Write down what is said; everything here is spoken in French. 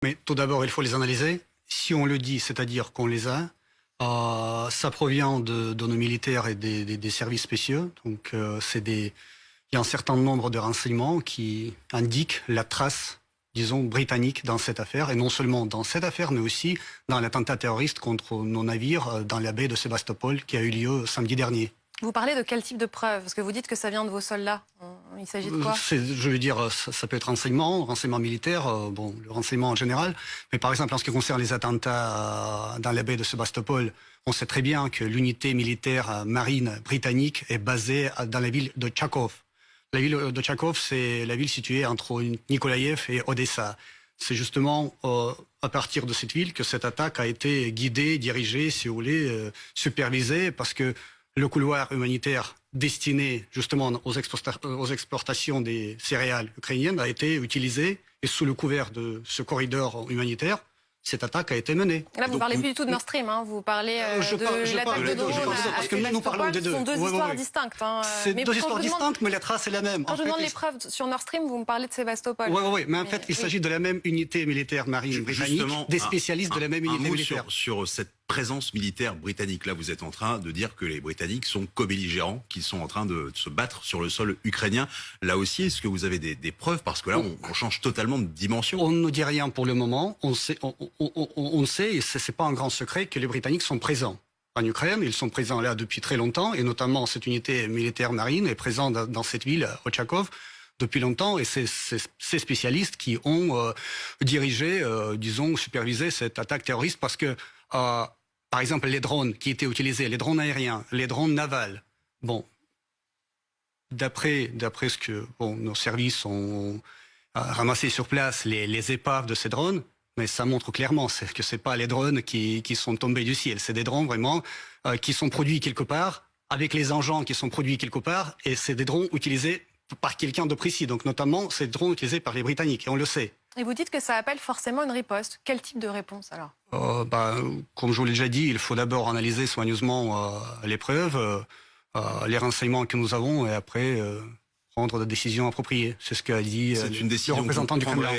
Mais tout d'abord, il faut les analyser. Si on le dit, c'est-à-dire qu'on les a, ça provient de nos militaires et des services spéciaux. Donc, il y a un certain nombre de renseignements qui indiquent la trace, disons, britannique dans cette affaire. Et non seulement dans cette affaire, mais aussi dans l'attentat terroriste contre nos navires dans la baie de Sébastopol qui a eu lieu samedi dernier. Vous parlez de quel type de preuves? Parce que vous dites que ça vient de vos soldats. Il s'agit de quoi? Je veux dire, ça peut être renseignement militaire, bon, le renseignement en général. Mais par exemple, en ce qui concerne les attentats dans la baie de Sébastopol, on sait très bien que l'unité militaire marine britannique est basée dans la ville de Tchakov. La ville de Tchakov, c'est la ville située entre Nikolaïev et Odessa. C'est justement à partir de cette ville que cette attaque a été guidée, dirigée, si vous voulez, supervisée, parce que le couloir humanitaire destiné justement aux exportations des céréales ukrainiennes a été utilisé et sous le couvert de ce corridor humanitaire, cette attaque a été menée. Là, vous ne parlez plus du tout de Nord Stream, hein. Vous parlez de l'attaque de drone parce que nous parlons des deux. Ce sont deux histoires distinctes. Hein. C'est deux histoires distinctes, mais la trace est la même. Quand je demande les preuves sur Nord Stream, vous me parlez de Sébastopol. Oui, mais en fait, il s'agit de la même unité militaire marine britannique, des spécialistes de la même unité militaire. Sur cette présence militaire britannique, là, vous êtes en train de dire que les Britanniques sont co-belligérants, qu'ils sont en train de se battre sur le sol ukrainien. Là aussi, est-ce que vous avez des preuves? Parce que là, on change totalement de dimension. On ne dit rien pour le moment. On sait, et c'est pas un grand secret, que les Britanniques sont présents en Ukraine. Ils sont présents là depuis très longtemps, et notamment cette unité militaire marine est présente dans cette ville, Ochakov, depuis longtemps, et c'est ces spécialistes qui ont dirigé, disons, supervisé cette attaque terroriste, parce que, par exemple, les drones qui étaient utilisés, les drones aériens, les drones navals, bon, d'après ce que nos services ont ramassé sur place, les épaves de ces drones, mais ça montre clairement que c'est pas les drones qui sont tombés du ciel, c'est des drones vraiment qui sont produits quelque part, avec les engins qui sont produits quelque part, et c'est des drones utilisés par quelqu'un de précis, donc notamment ces drones utilisés par les Britanniques, et on le sait. Et vous dites que ça appelle forcément une riposte. Quel type de réponse alors? Comme je vous l'ai déjà dit, il faut d'abord analyser soigneusement les preuves, les renseignements que nous avons, et après prendre des décisions appropriées. C'est ce qu'a dit le représentant du Kremlin.